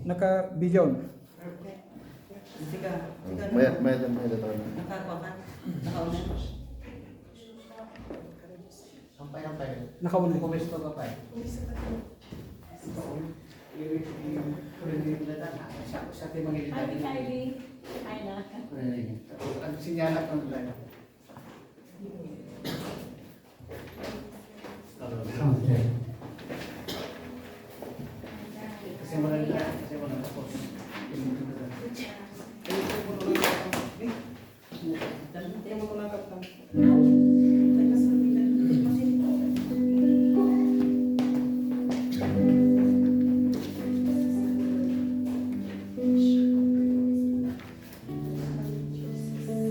Naka-video. Perfect. Sige. May ito. Nakakuha ka? Nakauna? Sampay. Nakauna. Kumisto ka pa eh. Sa timang Hi, Kylie. Hi na. ang sinyalat ng tayo. Okay. Kasi wala tapos.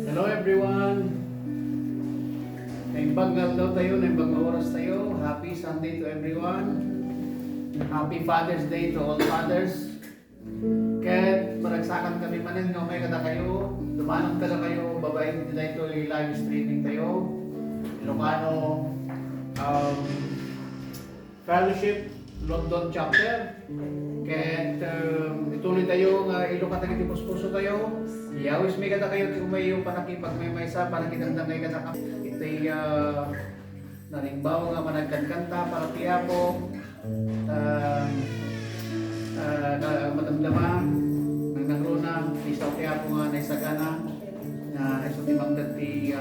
Hello everyone. Naimbag na daw tayo, naimbag na oras tayo. Happy Sunday to everyone. Happy Father's Day to all fathers. Kahit maragsakan kami manin nga may kada kayo, dumanong kada kayo, babaeng nila ito live streaming tayo. Ilocano Fellowship London Chapter. Kahit ituloy tayo nga Ilocano tayo, puso tayo. Yawis may kada kayo, tumayo panakipag may maysa, panakitandang ngay kada kayo. Ito'y naringbaw nga managkanta para tiyapo. Madamdama ng nagruna, isaw kaya po nga naisagana na iso timang dati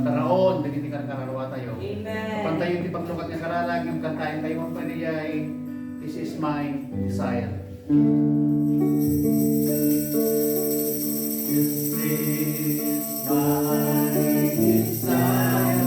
taraon, dagiti kararawa tayo. Amen. Pantayo ti paglukat ng karalag, yung kantayin tayo ang paniyay, this is my desire. This is my desire.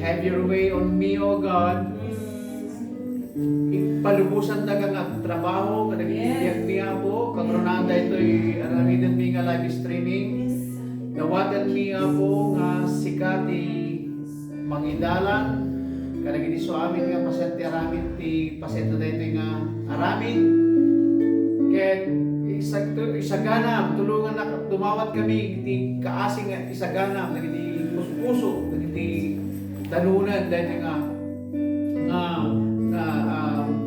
Have your way on me, O God. Palubusan na kang ang trabaho, kadagitiyak niya po, kagrunaan da ito'y aramidan mi nga live streaming. Nawatan niya po nga sikati mangidalan, kadagiti so amin nga pasente aramin, ti pasente da ito'y nga aramin. Kaya isaganam, tulungan na tumawat kami, ti kaasing isaganam, nagiti puso-puso, nagiti tanunan dahil nga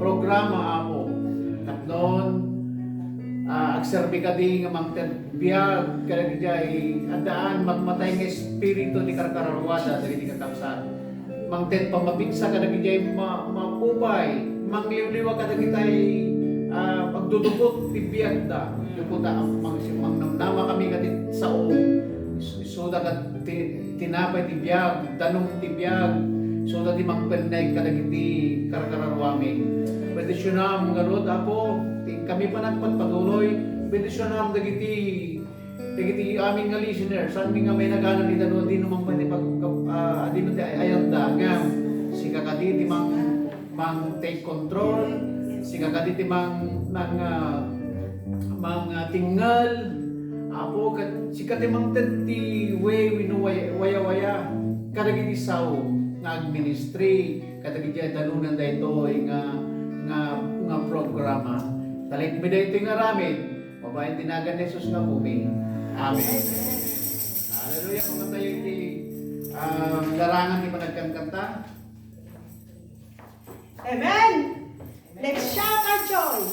programa ako tapnon agserbi ka di nga magtagbiag kada dijay adaan magmatay nga espiritu ni karkararwada dagiti kakapsat mangted pamabigsa kada dijay mapupay mangliwliwa kada kitay pagdudukot ti biag da dukuta ang namnama kami kadit sao isuda ka tinapay ti biag danong ti biag so dati magpernay kadagiti karkararwami Bendisyonam ngarod apo kami pa nagpatuloy. Bendisyonam dagiti aming nga listener. Saan mi nga may nagana ni dano di naman pwede pag di mo ayanda nga si kakaditi mang take control, si kakaditi mang tinggal apo si katimang ti way waya kadagiti sao nga ministry kadagiti dalunan dayto nga programa talit mi dayto nga ramid mabayan tinagan ni Jesus nga bumi. Amen. Hallelujah. Kung tayo iti larangan di managkanta. Amen. Let's shout our joy.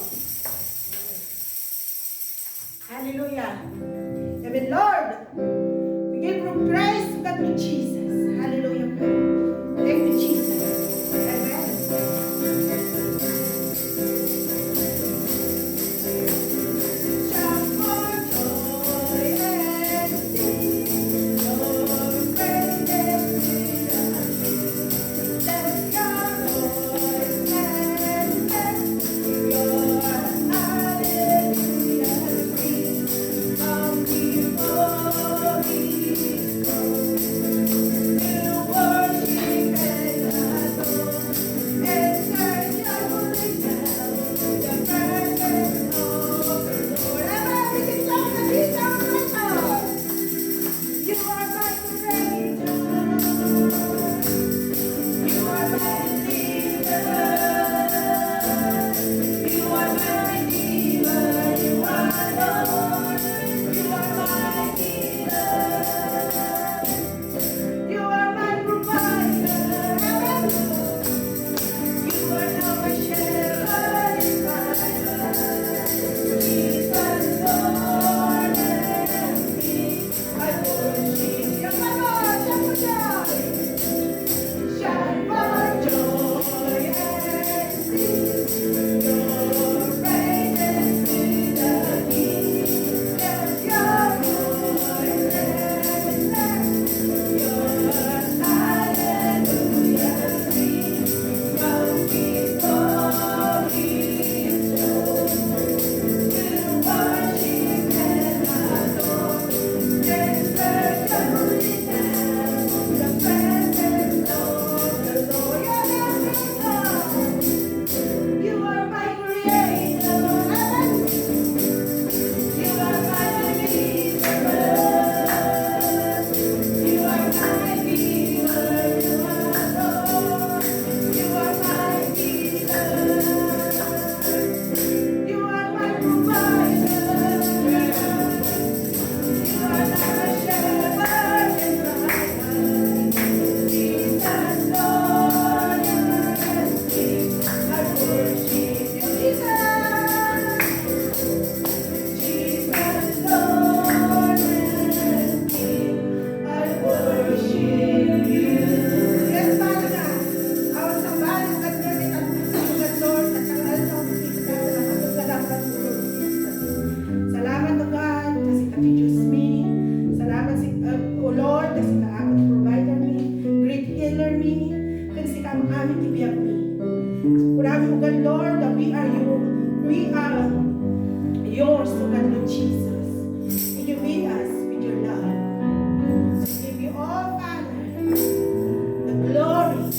Hallelujah. Amen, Lord. We give you praise to God with Jesus. Hallelujah. Thank you, Jesus. Amen. Shout for joy and sing your praises in the hills. Let your voice manifest your hallelujah ring. Come before His throne. We'll worship and adore. Enter joyfully now the presence of the Lord. Amen. We can song the beat of my heart. You are my creator. You are my deliverer. You are my redeemer. You are Lord. You are my healer. You are my provider. You are our shepherd in my life. Jesus, Lord and King, I worship you. Come on, shout for joy. Shout for joy and sing your praises to the King. Let your voice manifest your hallelujah ring. Come before His throne. We'll worship and adore. Enter joyfully now the presence of the Lord. You are my creator. You are my deliverer. You are my healer. You are Lord. You are my healer. You are my provider. You are my shepherd in my life. Jesus, Lord and King, I worship you, Jesus. Jesus, Lord and King, I worship you. Yes, Father God, our sambahan at narinig at puso ng Lord at ang alto ang kita na matutalakan mo, Lord Jesus. Salamat, O God, kasi ka Diyos me. Salamat, O Lord, kasi ka aming provider me, great healer me, kasi ka ang aming tibiyag me. Kurami, O God, Lord, that we are yours, O God, Lord Jesus. And you meet us with your love. We give you all, Father. The glory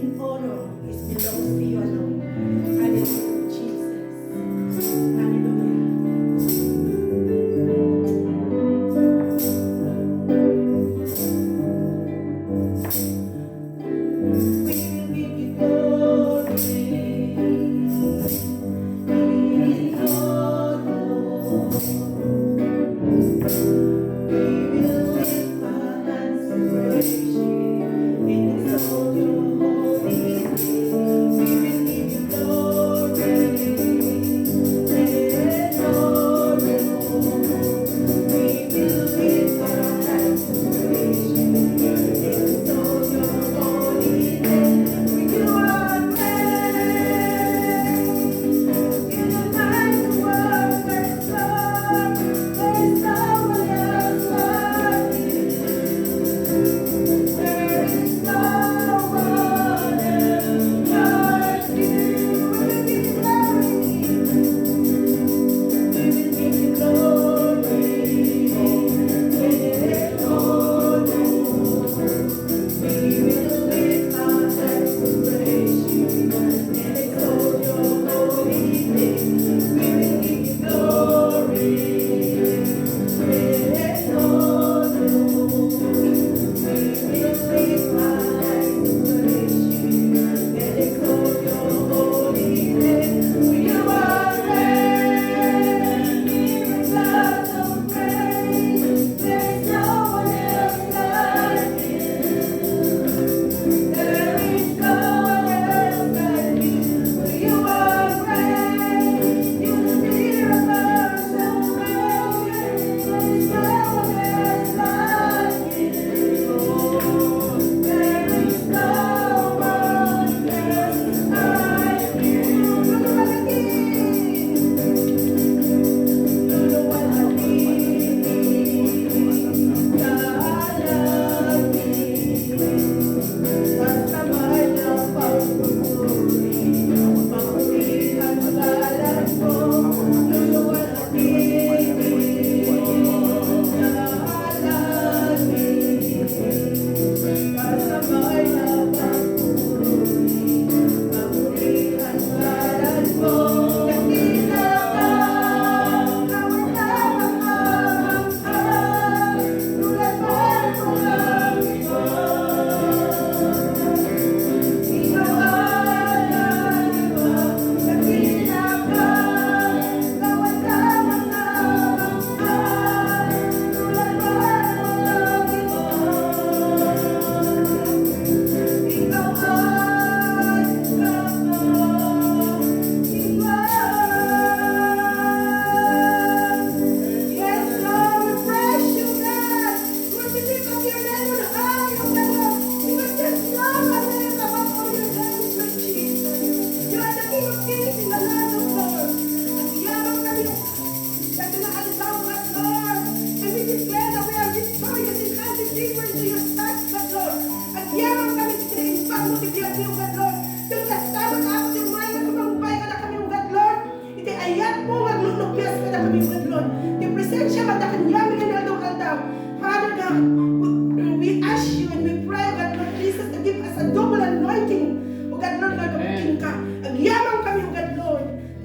and honor is belongs to you alone. Hallelujah, Jesus. Hallelujah. We will give you glory. We will give you honor.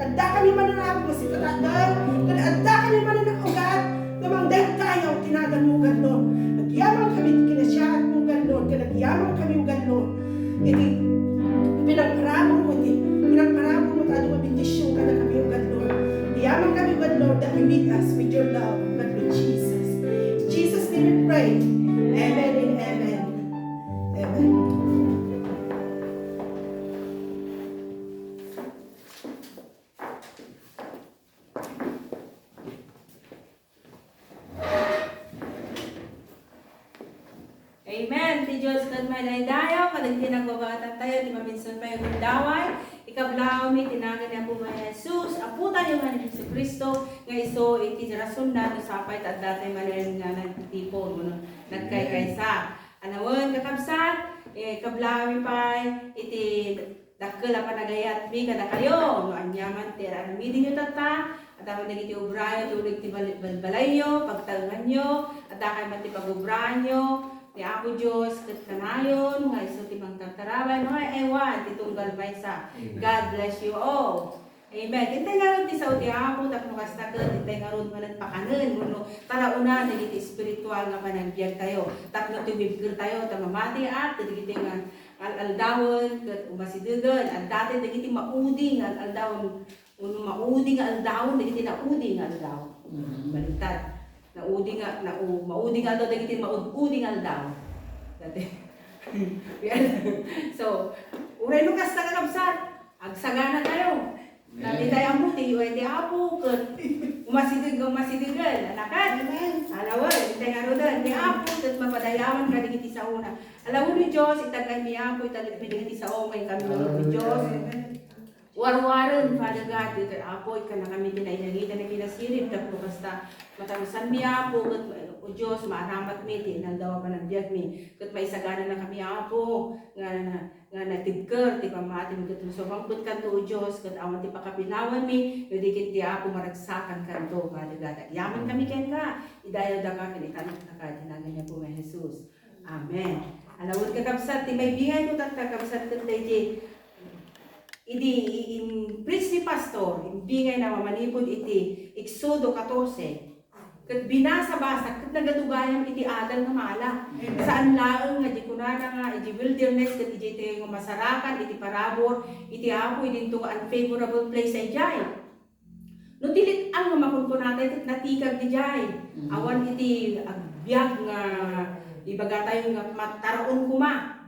Tanda kami mananap mo si Tatadal. Tanda kami mananap ugat. Namang dahil tayo, tinadamugan, Lord. Nagyamang kami kinasyahat mong Lord. Nagyamang kami ugat, Lord. Iti, pinagparamo mo, pinagparamo mo tayo mabindisyon ka na kami ugat, Lord. Nagyamang kami ugat, Lord, that you meet us with your love, ugat, Lord Jesus. In Jesus' name we pray. Amen and amen. Amen. Amen. Ti Diyos kat may naidayaw, kadag tinagbabatan tayo, di maminsan pa yung daway, ikablaw mi tinagan niya po may Jesus, aputan yung mga Jesu Kristo, nga iso iti rason na, sapay at datay manin nga nagtipon, nagkay-kaysa. Anawon kakabsat, ikablaw mi pa, iti dakkel pa nagayat mi kada kayo, no anyaman tira, namidin nyo tata, at ako nagiti ubrayo, tulig ti balbalay nyo, pagtalungan nyo, at akay man ti pag-ubrahan nyo, ni Apo Diyos, kat kanayon, nga iso timang tataraway, mga ewan, titunggal may sa. God bless you all. Amen. Intay nga rin ti sa uti Apo, tapos kastakan, intay nga rin manan pakanan, muno, tarauna, nagiti spiritual nga panagbiag tayo, tapos tumibigil tayo, tamamati at, nagiti nga al-aldawon, kat umasidugan, at dati nagiti mauding, al-aldawon, mauding al-aldawon, nagiti nauding al-aldawon. Baliktad. Mauding aldaw dagiti mauding aldaw. Dati. So, uray no kas kakabsat, agsagana tayo. Dati tayo mo ti UIT Apo ket umasidigan anakan. Alaway, intay nga rodan ni Apo ket mapadayawan ka digiti sa una. Alawon ni Dios itagay mi Apo itagay mi digiti sa umay kami ni Dios. War-waran, Father God, ito Apo, ika na kami tinainagita na kinasirip, tapos basta matalusan mi Apo, o Diyos, maaramat mi, tinandawa pa ng biyag mi, kat may sagana na kami Apo, nga natibker, ti pamati mo kat musawangkot kanto, o Diyos, kat awan ti pakapinawan mi, yudikit ti Apo, maragsakan kanto, Father God, at yaman kami kayo nga, idayo da ka, kinitanok na ka, tinagan niya po may Jesus. Amen. Alawad kakabsat, ti may bingay ko tat kakabsat kat tayo, in preach ni pastor, bingay na mamanipod iti Exodo 14. Kat binasa-basa, kat nagatugayang iti adal na maala. Saan laang nga di kunana nga, iti wilderness, kat iti nga masarakan, iti parabor, iti Apo, iti ito unfavorable place ay jay. No tilit ang makunkunatay, kat natikag di jay. Awan iti agbyag nga, ibaga tayo nga mataraon kuma.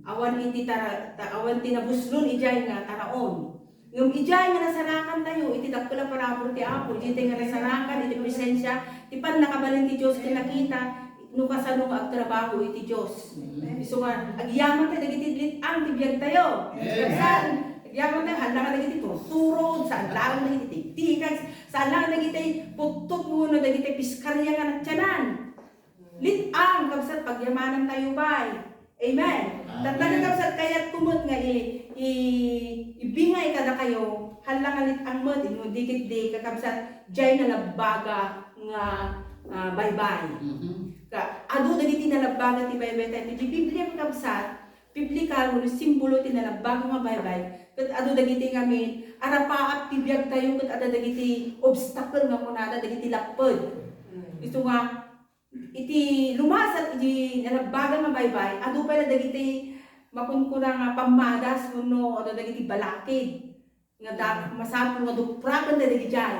Awan iti awan tinabuslon ijay nga taraon. Ngum ijay nga nasarakan tayo iti dakkel parabor ti Apo, iti nga nasarakan iti presensya ti pan nakabalin ti Dios ti nakita no kasano nga agtrabaho iti Dios. Isu nga agyaman tayo dagiti litang ti biag tayo. Saan agyaman tayo handa ka dagiti turod, saan lang dagiti tikas, saan lang dagiti putot mo no dagiti piskarya nga natyanan. Litang kabsat pagyamanan tayo bay. Amen. Tatlaga kapsat kaya't kumot nga ibingay kada kayo, halangalit ang mat, dikit di kakabsat, jay na labaga nga baybay. Ado dagiti na labaga ti baybay tayo, ti Biblia kakabsat, biblical mo, simbolo ti na labaga nga baybay, kat ado dagiti ngamin, arapaap ti biyag tayo, kat ado dagiti obstacle nga kunada, dagiti lapod. Ito nga, iti lumasat iti nalagbagan nga baybay, ado pala dagiti makunkuna nga pamadas kuno ado dagiti balakid nga masapul nga duprakan na dagiti jay.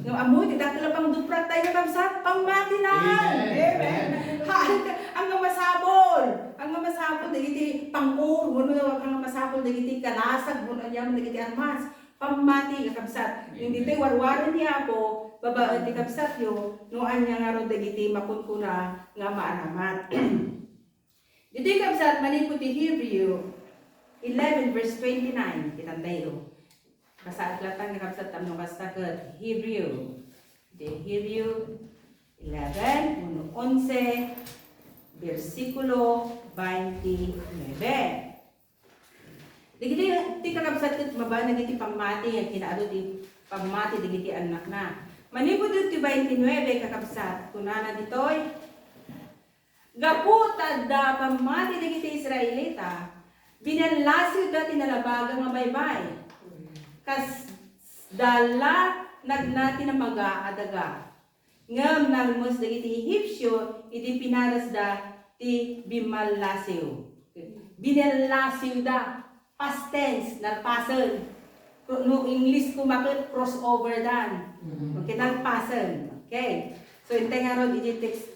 Nga amoy ti dakkel pang duprak tayo kamsat pangmatinahan. Amen. Ang masabol, dagiti pangor kuno ang masabol dagiti kalasag kuno yam dagiti armas. Pamati kakabsat. Yung dito'y warwaran niya po, babaan ti kabsat yo, noan niya nga ro dagiti makunkuna nga maaramat. Dito'y kabsat, manipod ti Hebrew 11 verse 29, kitantay ro. Kasaat latang kakabsat tamno kastakat, Hebrew. Hebrew 11, 11, versikulo 29. Digiti ti kakabsat ket mabana diti pangmati ang kinaado ti pangmati digiti anak na. Manipod ti 29 kakabsat kunana ditoy gaputad da pangmati digiti Israelita binanlasyo da tinalabaga nga baybay. Kas dala nagnati na mag-aadaga. Ngam nalmos dagiti Ehipsyo, iti pinadas da ti bimalasiw. Binalasiw da, past tense, nalpasan. No English kumakit crossover dan. Okay, nalpasan. Okay. So yung tengarod, iti text,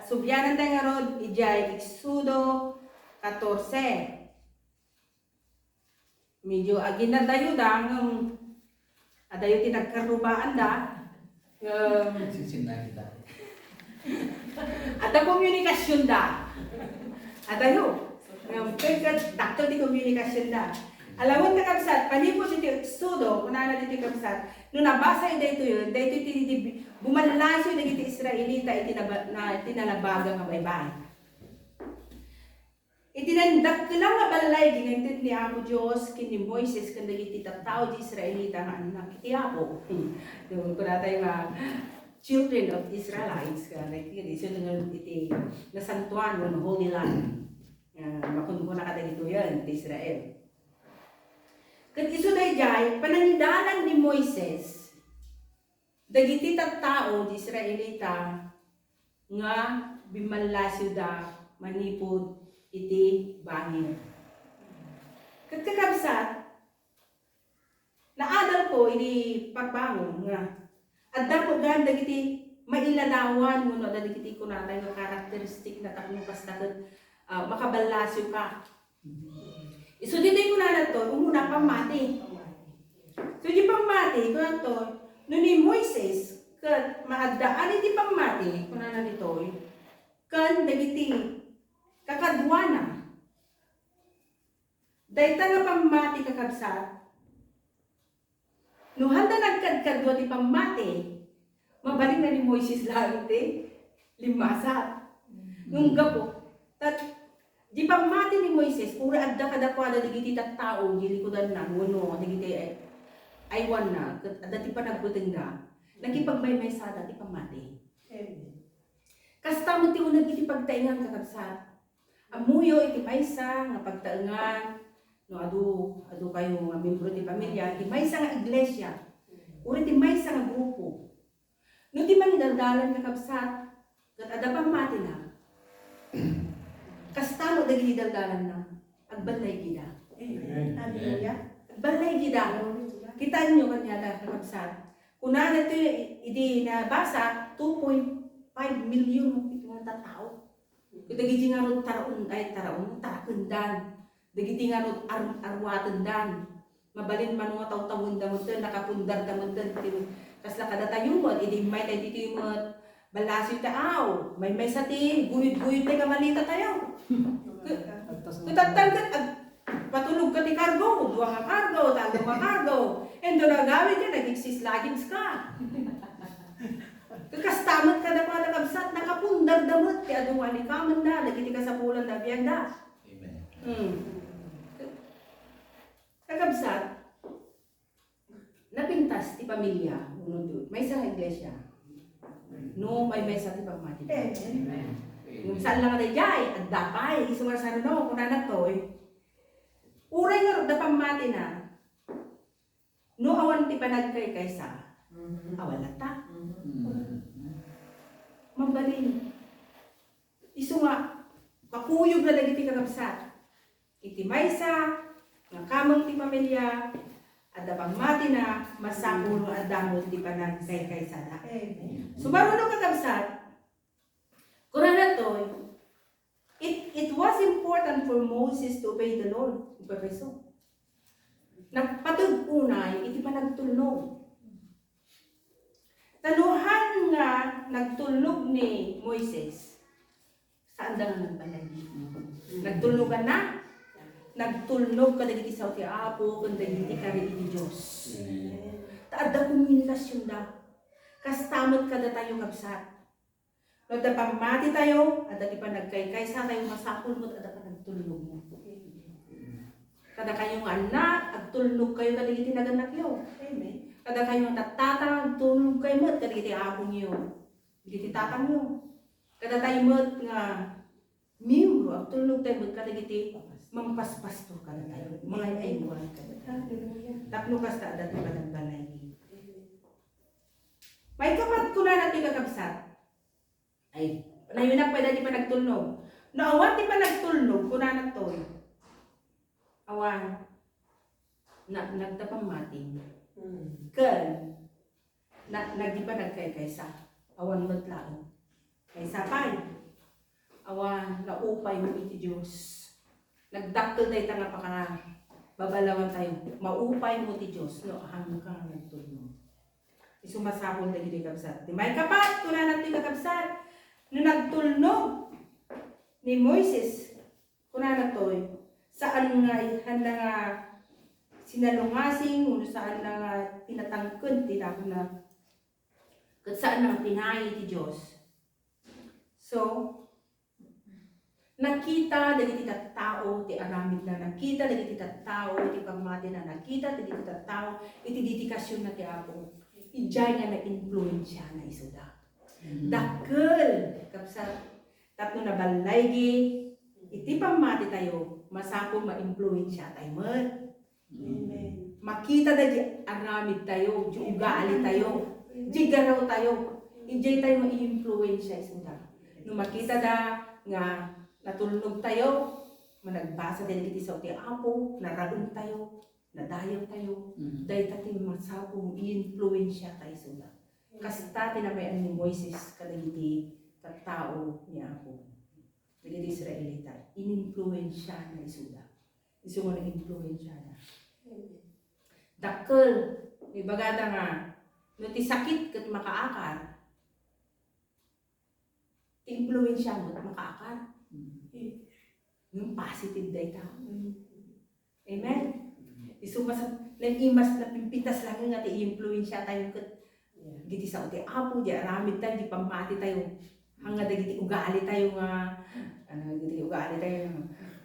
subyanan tengarod, ijay Exodo 14. Medyo aginadayo da, adayo tinagkarubaan da, Sinsinay kita. ada komunikasyon da. Adayo. Dakto di komunikasyon da. Alam mo kakabsat, panipos iti Exodo, kunana iti kakabsat, nung nabasa yung dito yun, dito iti bumalasyo yung iti Israelita, iti nalabaga nga baybay. Itinandak lang nga balay, ginantit ni Apo Diyos, kini Moises, kanda iti tao di Israelita nga anak, iti Apo. Yung kuna tayo nga, children of Israelites, like iti nasantuan ng Holy Land. Makununa ka dito yan, iti Israel. Kat iso dayjay, panangidalan ni Moises, dagiti tao di Israelita, nga bimalasyo da, manipod, iti bangin. Kat kakabsat, naadal ko, iti pagbangon nga, at dapat ganda dagiti mailadawan mo no, dagiti ko natay nga karakteristik na taknukas takot, makabalasyo ka. So, dito ko na to, umuna pamati. So, di pamati, ko na to, no ni Moises, kat maadaan iti pamati, ko na dito, kan dagiti, kakadwana. Dahil nga pamati kakabsat, no handa nagkadkadwa ti pamati, mabalik na ni Moises lang iti, limasa. Nung gapo, di pamati ni Moises, pura adda kadakwada digiti tao, gilikodan na, nguno, digiti aywan na, adda ti panagbuting na, nagkipagmaymay sa dati pamati. Kasta mo ti unag iti pagtaingan kakabsat, amuyo iti maysa nga pagtaengan, no adu kayo nga membro ti pamilya, iti maysa nga iglesia, uri ti maysa nga grupo. No ti manidaldalan kakabsat, kat adda pamati na, kasta mo dagiti daldalan na, agbalay gida. Hallelujah. Agbalay gida. Kita nyo kanya kakabsat. Kuna na ito, hindi nabasa, 2.5 million mga tao. Kung dagiti nga ron tarakundan. Dagiti nga ron arwatundan. Mabalin man mga taw-tawon damot doon, nakapundar damot doon. Kasla kadatayumot, hindi may tayo dito yung balasyo tao, may sati, guhit-guhit na kamalita tayo. Kutatangkat, patulog ka ti kargo, duwa nga kargo, talo nga kargo. And doon nagawin ka, nag-exist lagings ka. Kakastamot ka na mga nakabsat, nakapundar damot, kaya doon ni kaman na, nagiti ka sa pulan na biyang da. Amen. Kakabsat, napintas ti pamilya, may isang iglesia. No, may mesa ti pagmati. Amen. Yung saan lang na jay, at dapay, isumarsano no, kung na to uray nga da pamati na, no awan ti panagkay kaysa, awalata. Mabalin. Isu nga, kakuyog na lagi ti kakabsat. Iti maysa, nga kamang ti pamilya, at da pamati na, masapul nga adamot ti panagkay kaysa da. Amen. So marunong kakabsat, kuna na to, it was important for Moses to obey the Lord. Ipapreso. Nagpatug-unay, iti pa nagtulnog. Tanuhan nga nagtulnog ni Moises. Saan da nga nagbalay? Nagtulnogan na? Nagtulnog ka dagiti sa ti Apo, kung dagiti ka rin ni Diyos. Taada komunikasyon da. Kastamot ka da tayo kabsat. No, da pamati tayo, at dati pa nagkaykay sa tayo masapul mo, at pa nagtulnog mo. Kada kayong anak, agtulnog kayo, kada iti naganak yun. Amen. Kada kayong tatang, agtulnog kayo mo, kada iti apong yun. Iti tatang yun. Kada tayo mo nga, miyembro, agtulnog tayo mo, kada iti Mangpaspastor ka na tayo. Mga iwan ka na tayo. Tapno kasta adat na ng balay. May kapat ko na natin kakabsat. Ay, nayunak pa di pa nagtulnog. Naawat di pa nagtulnog, kuna na to. Awan, nagtapang mating. Ken, nagdi pa nagkaysa. Awan matlaan. Kaysa pay. Awan, naupay mo iti Diyos. Nagdakkel day nga pa babalawan tayo. Maupay mo ti Diyos. No, hanggang nagtulnog. Isumasapol na gini kabsat. Di may kapat, kuna na ito kakabsat. No nagtulnog ni Moises, kuna na to, saan nga handa nga sinalungasing, uno saan na nga pinatangkod, tinako na, kat saan nga pinahi ti Diyos. So, nakita dagiti tao ti aramid na, nakita dagiti tao ti pagmati na, nakita dagiti tao iti dedikasyon na ti Apo. Ijay nga na-influensya na isuda. Dakkel kapsa tapno na balaygi iti pamati tayo masapol ma-influensya tayo mer. Amen. Makita da di aramid tayo, di ugali tayo, di garaw tayo. Ijay tayo ma-influensya isuda. No makita da nga natulnog tayo, managbasa tayo iti sa ti Apo, naraon tayo, nadayaw tayo, dahil tating masapong i-influensya tayo sila. Kasi tati na may ni Moises kadagiti tao niya ako. Kadagiti Israelita, in-influensya na isula. Isu mo na influensya na. Dakkel, may bagada nga, no ti sakit kat makaakar, ti influensya mo kat makaakar. Yung positive data. Amen? Isumasap, nag-imas na pimpitas lang nga ti i-influensya tayo kat giti sa uti Apo, di aramid tayo, di pamati tayo. Hanga dagiti ugali tayo nga, giti ugali tayo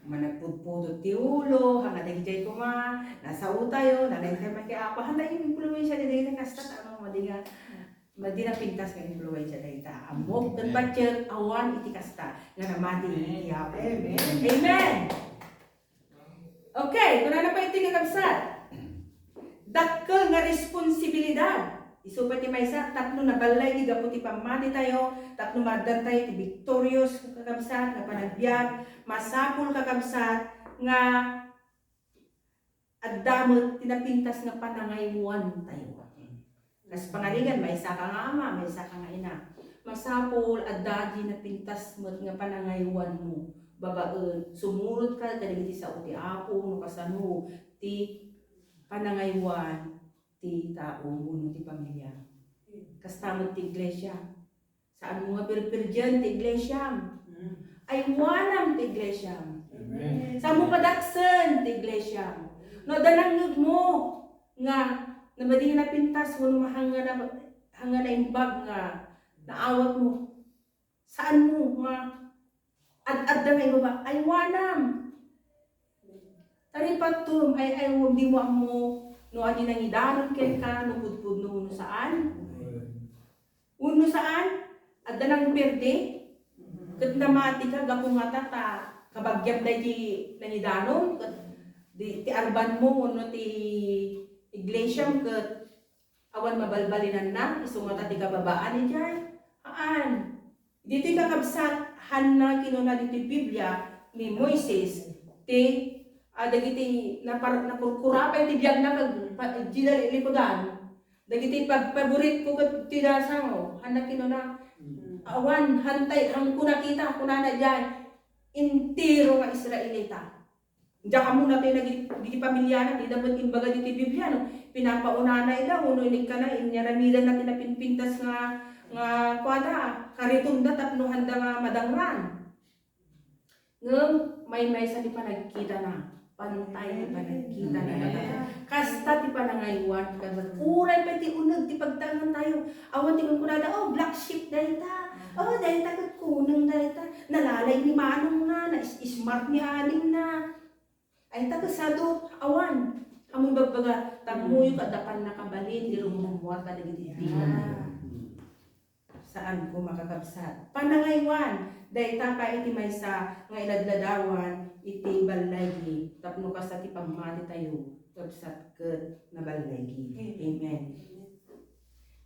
managpudpudot ti ulo, hanga dagiti ko nga, nasa tayo, nanay tayo kay Apo, handa yung influensya di dagiti kastat, madi na pintas nga influensya dagiti. Amok, dan batyer, awan iti kasta, nga namati iti Apo. Amen! Okay, kung na pa iti kakabsat, dakkel nga responsibilidad. Isupat ti maysa, tapno na balay di gaputi pamati tayo, tapno madan tayo ti victorious kakabsat, nga panagbiag, masapul kakabsat, nga addamot tinapintas nga panangaymuan tayo. Kas pangalingan, maysa ka nga ama, maysa ka nga ina. Masapul, addadi na pintas mo nga panangaywan mo. Babaen, sumurot ka kadagiti sa uti Apo, no kasano, ti panangaywan, ti tao, uno ti pamilya. Kastamot ti iglesia. Saan mo nga pirpirjan ti iglesia? Ay wanam ti iglesia. Saan mo padaksen ti iglesia? No, danangnud mo nga nabadi na pintas mo hanga na imbag nga naawat mo. Saan mo nga ad-ad na iba ba? Ay wanam. Tari patum ay di mo amo no adi nang idaron ken ka no pudpud no saan? Uno saan? Adda nang perde. Ket namati ka gapungata ta kabagyam day di nang idaron di ti arban mo no ti iglesia ket awan mabalbalinan na isumata ti kababaan ni jay. Haan. Dito kakabsat hanna kinuna dito Biblia ni Moises ti dagiti nakurkurapay ti biyag na kag dinali likodan dagiti paborit ko ket ti dasango hanna kinuna awan hantay hangko nakita kunana diay intiro nga Israelita. Diya ka muna tayo nagiti pamilyana, di dapat imbaga diti Biblia, no? Pinapauna na ila, uno inig ka na, inyaramidan natin na pinpintas nga kwada, karitunda tapno handa nga madangran. Ngem, may sa di pa nagkita na, pantay di pa nagkita na. Kasta di pa nangaywan, uray pa ti unag, ti pagtangan tayo. Awan tingon ko na, oh, black sheep dahita. Oh, dahita kat kunang dahita. Nalalay ni manong na smart ni aning na. Ay tagasado awan amoy bagbaga tamuyo kadapan nakabalin di rumong muar ka dagiti saan ko makakabsat. Panangaywan, dahil tapa iti may sa nga iladladawan, iti balaygi, tapno ka sa tipamati tayo, kabsat ket na balaygi. Amen.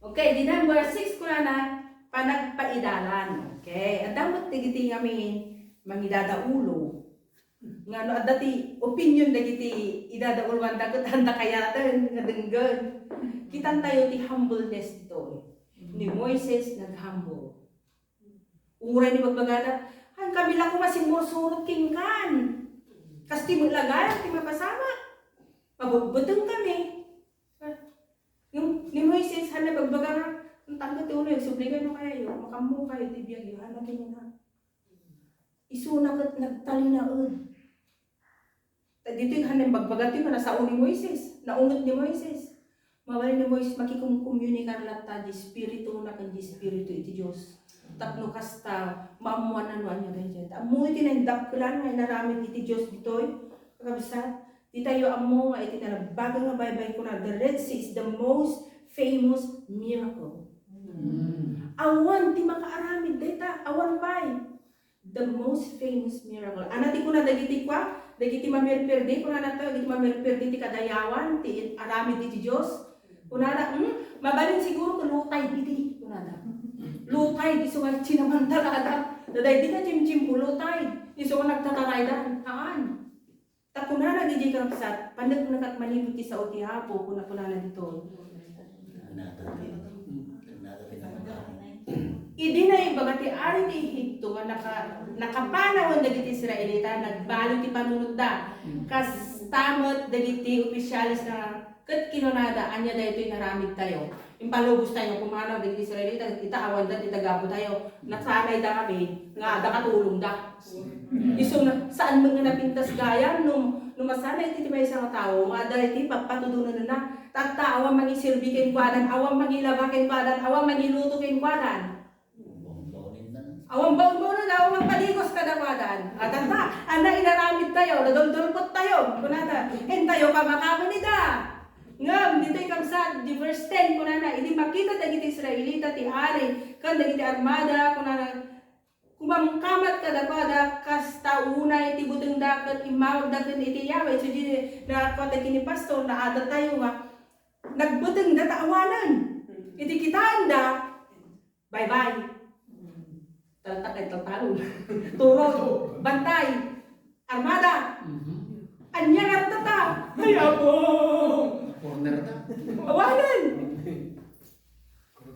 Okay, di number 6 ko na panagpaidalan. Okay, at dapat tigiti kami mangidadaulo. Nga no, at dati opinion dagiti idadaulwan dagat handa kayatan nga denggan. Kitan tayo ti humbleness dito. Ni Moises nag-humble. Uray ni magbagada, han kami lang ko masimursurot king kan. Kasti mo lagay ti mapasama. Mabubuteng kami. Yung ni Moises han nagbaga ang tangga ti ulo subligan mo kayo, makamu kayo ti biyag yo han na. Isuna ket nagtalinaod. Dito yung hanin bagbagati mo nasa ni Moises, naungot ni Moises. Mawali ni Moises makikumunikar latta di spiritu na kan di spiritu iti Dios. Tapno kasta maamuan ano anya ganyan. Amo iti nandaklan nga naramid iti Dios ditoy. Kakabsat, di tayo amo nga iti nalabaga nga baybay ko na the Red Sea is the most famous miracle. Awan ti makaaramid deta, awan pay. The most famous miracle. Anati ko na dagiti kwa, dagiti mamirperde ko na nato, dagiti mamirperde ti kadayawan, ti aramid iti Dios. Kunada, mabalin siguro kung lutay iti. Kunada. Lutay, iso nga sinamantalada. Daday di na chim-chim po lutay. Iso nga nagtataraydan. Haan. Takunada di kapsat, pandag nakat malibot ti sa otihapo, kuna dito. Idi na yung bagati ari ti Ehipto nga nakapanawon dagiti Israelita nagbalo ti panunod da. Kas tamot dagiti opisyalis na ket kinunada anya daytoy naramid tayo. Impalubos tayo kumanaw dagiti Israelita itaawan da itagapo tayo. Nasanay da kami nga da katulong da. Iso na saan mga napintas gaya nung masanay ti may isang tao nga dayti pagpatudunan na tatta awang mangisirbi ken kwadan awang mangilaba ken kwadan awang mangiluto ken kwadan. Awang baon-baon na awang paligos kada kwadan. At anda inaramid tayo nadoldolpot tayo kunada en tayo kamakaman ida. Ngam dito'y kamsat di verse 10 kunana idi makita dagiti Israelita ti ari kan dagiti armada kunana kumamkamat kada kwada kasta unay ti buteng daket imawag daket iti Yahweh so di na kwada kini pastor na ada tayo nga nagbuteng da taawanan iti kitaan da bye-bye taltak ay taltalon turod bantay armada anya nga tata ay abo Corner na. awanan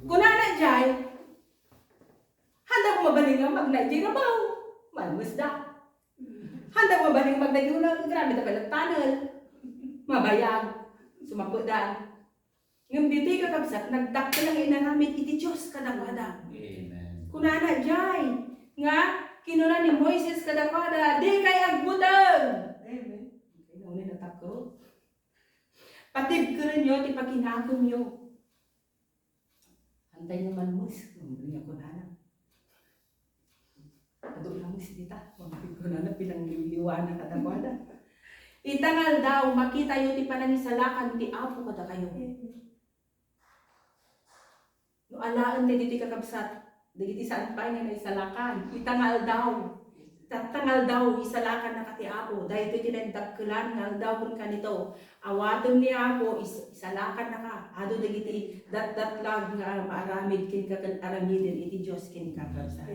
kunana jay handa ko mabaling nga mag-Nigeria baw. Malmusda. Handa ko mabaling mag-Nigeria. Grabe na pala tunnel. Mabayag. Sumakudan. Ngam dito'y kakabsat, nagdakta lang inaramid iti Diyos kadakwada. Amen. Kunana jay. Nga, kinuna ni Moises kadakwada. Di kay agbutang. Amen. Kaya natak ko. Patid ko rin yun, ipagkinakon yun. Hantay naman mo. Hindi ako na. Ado lang si Tita, pamapit ko na pinangliliwanan kada kwada. Itangal daw, makita yun ti panangisalakan ti Apo kada kayo. No alaan dagiti kakabsat, dagiti saan pa nga naisalakan. Itangal daw, tatangal daw, isalakan na kati Apo. Dahil ito tinagdagkulan, ngal daw kung kanito. Awaton ni Apo, isalakan na ka. Ado dagiti dat lang nga maaramid kin kakaramidin iti Diyos kin kakabsat.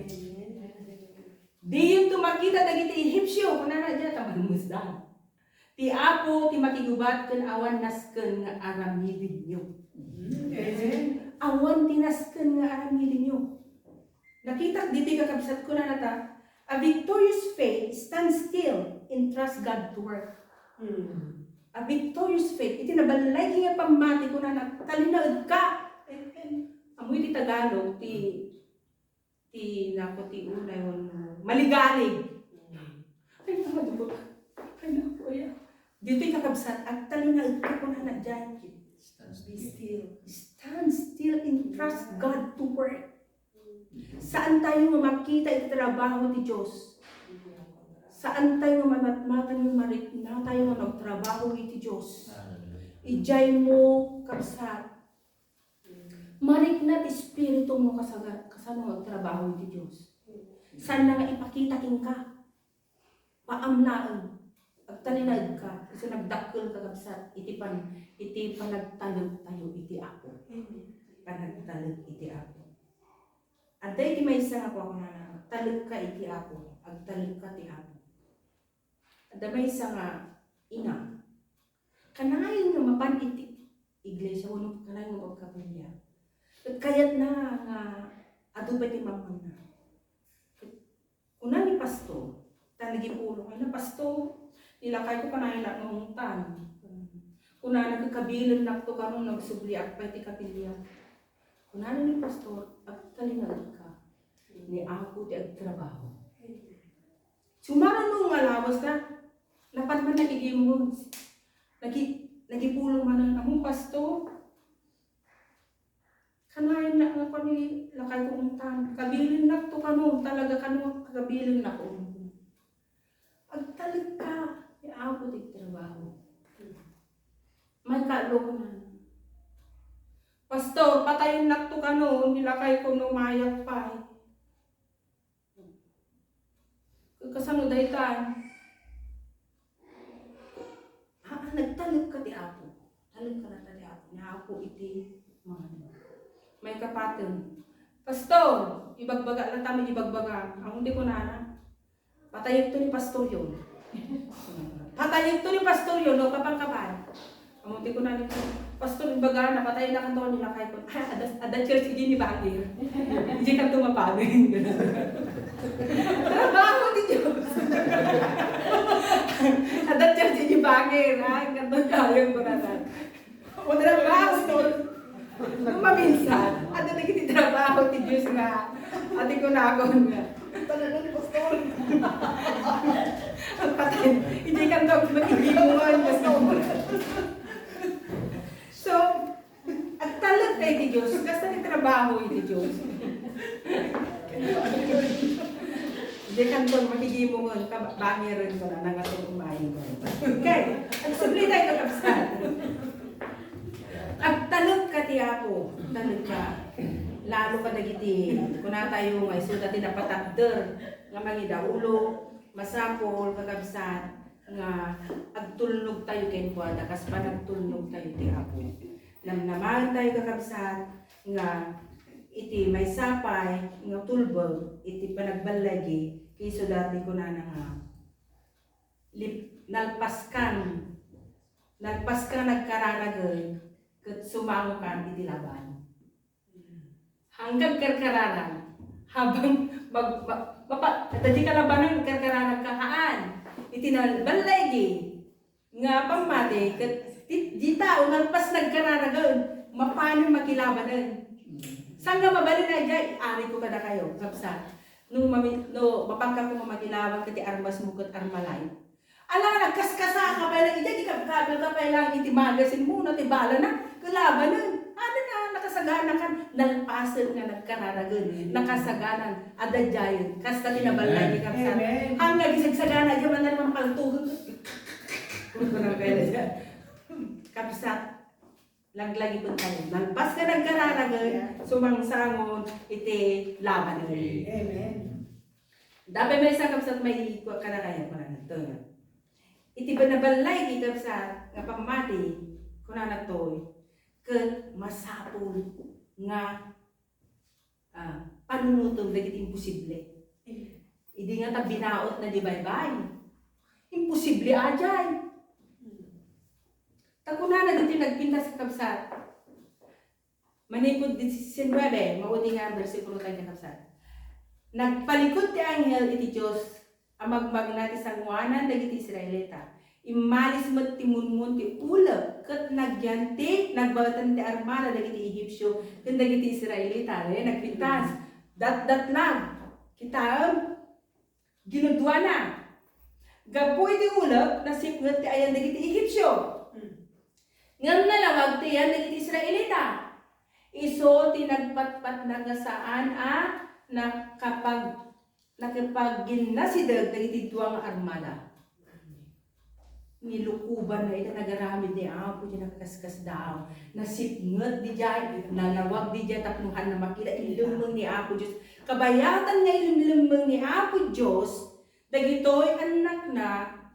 Di yung tumakita dagiti Ehipsyo, kunana dyan, tamanmusdan. Ti Apo, ti makigubat ken awan nasken nga aramidin nyo. Awan tinasken nga aramidin nyo. Nakita diti kakabsat ko na nata, a victorious faith stands still and trust God to work. A victorious faith, iti nabalay nga pamati ko na talinaod ka. Amoy ti Tagalog, ti nako ti unay maligalig. Ay, tama ba? Ay, naku, ya. Dito'y kakabsat, at talinaod ka ko na dyan. Be still. Stand still and trust God to work. Saan tayo makita iti trabaho ti Diyos? Saan tayo mamatmatan yung marikna tayo magtrabaho iti Diyos? Ijay mo, kabsat. Mariknat espiritu mo kasano trabaho iti Diyos. Saan na nga ipakita king ka? Paamlaan. Agtalinaid ka. Kasi nagdakkel ka kapsat. Iti panagtalog tayo iti Apo. Panagtalog iti Apo. At iti may isa nga po ako na talog ka iti Apo. Agtalog ka iti Apo. At may isa nga ina. Kanayon nga mapan iti iglesia. Unong kanayon nga pagkapilya. At kayat na nga ado ba ti mamang na. Kuna ni pasto, tanagipulong ay na pasto, nilakay ko panayon na nungtan. Kuna nagkakabilan na to kanong nagsubli at pa ti kapilya. Kuna ni pastor, at talinag ka, ni ako ti agtrabaho. Sumara nung alawas na, lapat man nagigimon, nagipulong man ang among pasto, kanayon na ako ni lakay ko untan. Kabilin na to kanon, talaga kanon kabilin na ko. Agtalig ka, iabot yung trabaho. May kaloko na. Pastor, patayin na to kanon, nilakay ko numayak pa. Kasano daytan? Nagtalig ka ti Apo. Talig ka na ti Apo. Ni Apo iti mga may kapatid. Pastor, ibagbaga lang tami ibagbaga. Ang hindi ko na. Patayin to ni pastor yun. Patayin to ni pastor yun, no, kapang-kapal. Ang hindi ko na nito. Pastor, ibaga na, patayin na kanto nila kahit ko. Ada church, hindi ni Bagir. Hindi ka tumapagin. Trabaho ni Diyos. Ada church, hindi Bagir. Kanto tayo ko na. O trabaho, pastor. Nung maminsan, ano nagtitrabaho ti Diyos nga, ati ko na ako nga. Talaga ni pastor. Ang patay, hindi ka daw mag-ibimuhan, pastor. So, at talag tayo ti Diyos, kasi nagtrabaho iti Diyos. Hindi ka daw mag-ibimuhan, bangirin ko na, nangatong umayin ko. Okay, ang subli tayo kakapsat. At talog ka ti Apo, talog ka. Lalo ka dagiti, kuna tayo nga isuda ti napatagder, nga mangida ulo, masapol, kakabsat, nga agtulnog tayo ken kuada, kas pa nagtulnog tayo ti Apo. Namnaman tayo kakabsat, nga iti may sapay, nga tulbog, iti panagbalagi, kiso dati kuna nga nalpaskan nagkararagay, kat sumango ka iti laban. Hanggang karkararan, habang tadi ka labanan, karkararan kahaan, iti nalbalagi, nga pamati, kat di tao, nalpas nagkararagan, mapano makilabanan. Saan ka mabalin na dyan? Ari ko kada kayo, kapsa. Nung mapangka ko makilaban, kati armas mo kat armalay. Ala, nagkaskasa ka pa lang, iti kabel ka pa lang, iti magasin mo, ti bala na, kalabanan. Ano na, nakasaganan ka, nalpasan nga nagkararagan, nakasaganan, adadyayon, kasta tinabalagi ka sa ang nagisagsagana, diyan man na naman kaltuhan. Kung na pwede dyan. Kapsat, laglagi po tayo. Nalpas ka nagkararagan, sumangsangon, iti laban. Amen. Dapat may isang kapsat may kanakayan ko na nito. Iti banabalay di kapsat, nga pamati, kuna na to, ket masapul nga panunutog dagiti imposible. Idi nga ta binaot na di baybay. Imposible ajay. Takuna na dito nagpintas sa kapsat. Manipod 19, maudi nga bersikulo tayo kapsat. Nagpalikod ti anghel iti Diyos amagmag nati sangwanan dagiti Israelita. Imalis met ti munmun ti ulep ket nagyanti nagbawatan ti armada dagiti Egipsyo ken dagiti Israelita nagpintas dat lang kita ginudwana gapoy ti ulep nasipnget ti ayan dagiti Egipsyo ngem nalawag ti ayan dagiti Israelita iso ti nagpatpat nagasaan na kapag nakipagginasidag dagiti duwa nga armada. nilukuban na ita nagaramid ni Apo di nakaskas daw nasipnget di jay nanawag di jay tapnuhan na makita ilumeng ni Apo Diyos kabayatan nga ilumeng ni Apo Diyos dagitoy anak na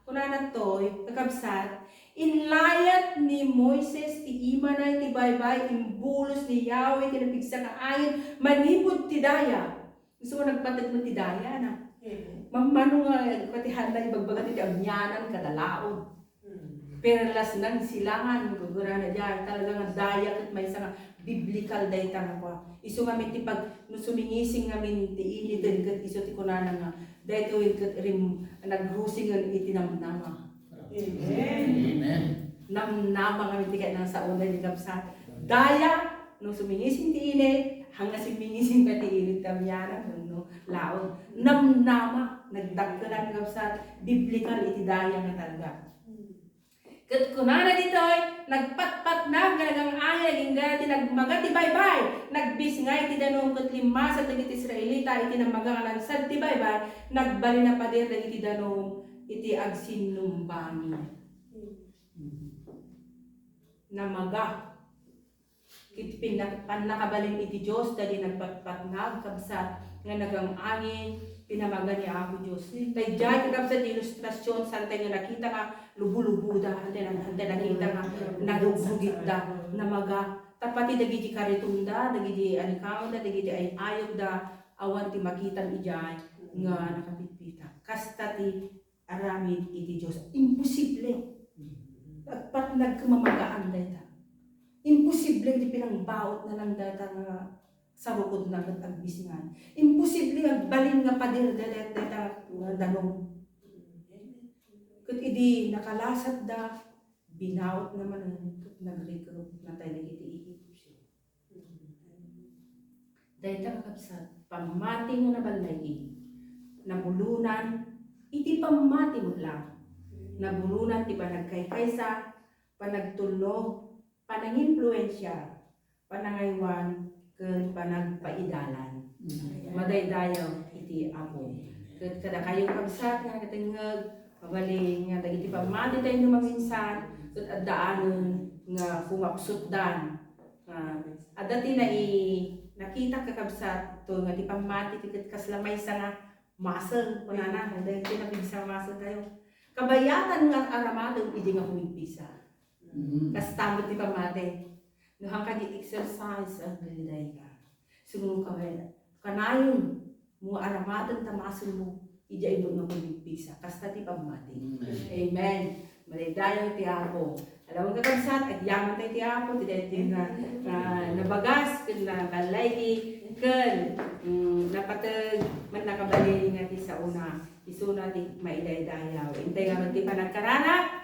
kunana toy kakabsat inlayat ni Moises ti ima na ti baybay imbulos ni Yahweh ti napigsa ka ayin manipod ti daya gusto mo nagpatag mo ti daya na mamano nga katihan na ibagbaga ti abnyanan kadalaod perlas nang silangan gugura na diyan talagang daya ket may nga biblical dayta nga kwa isu nga ti pag no sumingising ngamin ti initen ket isu ti kunana nga dayto ket rim nagrusing nga iti namnama Amen. namnama nga ti kay nang sa una ni kapsa daya no sumingising ti init hanga sumingising ka ti init tamyana no laod namnama nagdakkelan kapsa biblical iti daya nga talaga. Kat kunana ditoy nagpatpat na ganagang ay naging gati nagmagati baybay nagbisngay ti danong ket lima sa dagiti Israelita iti namagangan sad ti baybay nagbali na pader dagiti danong iti agsinumbani namaga iti pinakabalin iti Dios dali nagpatpat na kabsat nga nagang angin pinamaga ni Apo Diyos. Tay jay kakabsat ilustrasyon santay nga nakita nga lubu-lubu da hantay nakita nga nagrugit da namaga tapati dagiti karitunda dagiti anikaw da dagiti ayok da awan ti makitan ijay nga nakapitpita kasta ti aramid iti Diyos imposible dapat nagkamamagaan dayta imposible di pinangbaot na lang dayta nga sa rukod na agbisingan. Imposible ang balin nga padir dalet dayta nga danong. Ket idi nakalasat da binaot naman nagrecruit na tayo dagiti ihip. Dayta kakabsat pamati nga nabalay nabulunan iti pamati mo lang. Nabulunan ti panagkaykaysa, panagtulog, panangimpluwensya, panangaywan ken panagpaidalan. Madaydayaw iti Apo. Ket kada kayo kabsat nga katengeg mabaling nga dagiti pamati tayo maminsan ket addaanen nga kumapsutdan. Adati na nakita kakabsat to nga ti pamati ket kaslamay sa nga masel kunana dahil tinapigsa masel tayo. Kabayatan nga aramadon idi nga humigpisa. Kastamot ti pamati. No hangka di exercise ang galiday ka. Siguro kanayon mo aramadan tamasin mo ija ibo nga pagpisa kasta ti pamati. Amen. Malidayaw ti Apo. Alam mo kakabsat at yaman tayo ti Apo ti daytoy nga nabagas ken nabalay ken napateg man nakabali nga ti sa una isuna ti maidaydayaw. Intay nga ti panagkarana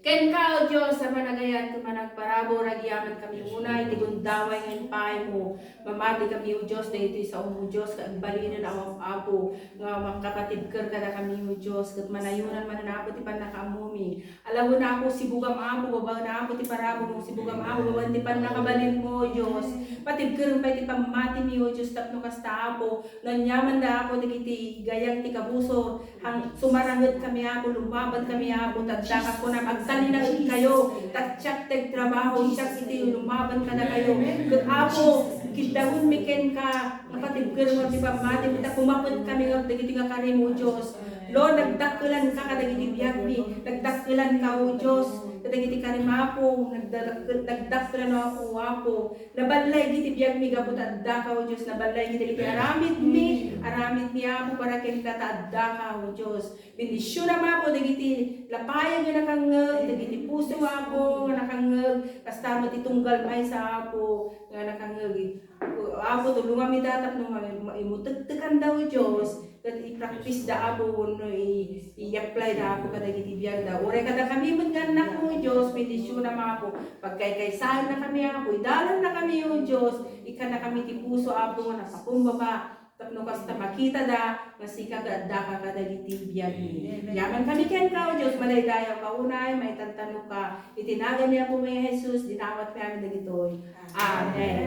ken ka o Diyos sa managayan kung managparabo ragyaman kami una iti gundaway ngayon pahay mo mamati kami o Diyos na ito sa umo Diyos kaagbalinin ang Apo nga makapatibker ka na kami o Diyos kat manayunan man na Apo ti panakaamumi alam mo na Apo sibugam Apo babang na Apo ti parabo mo sibugam Apo babang ti panakabalin mo o Diyos patibker pa ti pamati mi o Diyos tapno kasta Apo nanyaman na Apo ti gayang ti kabuso hang sumarangot kami Apo lumabad kami Apo tagdaka ko na na kayo, tatsak trabaho, isak iti lumaban ka na kayo. Ket Apo, kitawon miken ka, napatibker mo ti pamati, kita kumapot kami ng dagiti nga kari mo Diyos. Lord, nagdakkelan ka kadagiti biyagmi, nagdakkelan ka o Diyos, kadagiti kari Apo, nagdakkelan ako Apo. Nabalay giti biyagmi gabut adda ka o Diyos, nabalay giti aramid mi Apo para ken kataadda ka o Diyos. Bendisyon na Apo dagiti lapayan nga nakangeg, dagiti puso Apo nga nakangeg, kasta mo titunggal may sa Apo nga nakangeg. Apo tulungan mi datap no imutektekan daw Diyos. Kat i-practice da Apo no i-apply da Apo kadagiti biyag da. Ore kada kami magganak mo Diyos, bendisyon na Apo. Pagkaykaysahan na kami Apo, idalan na kami o Diyos, ika na kami ti puso Apo nga nakakumbaba. Tapno kasta makita da, masika gadda ka kadagiti biyag ni. Yaman kami ken ka o Diyos, malaydayaw ka unay, maitantano ka. Itinagan niya po may Jesus, dinawat kami dagitoy. Amen.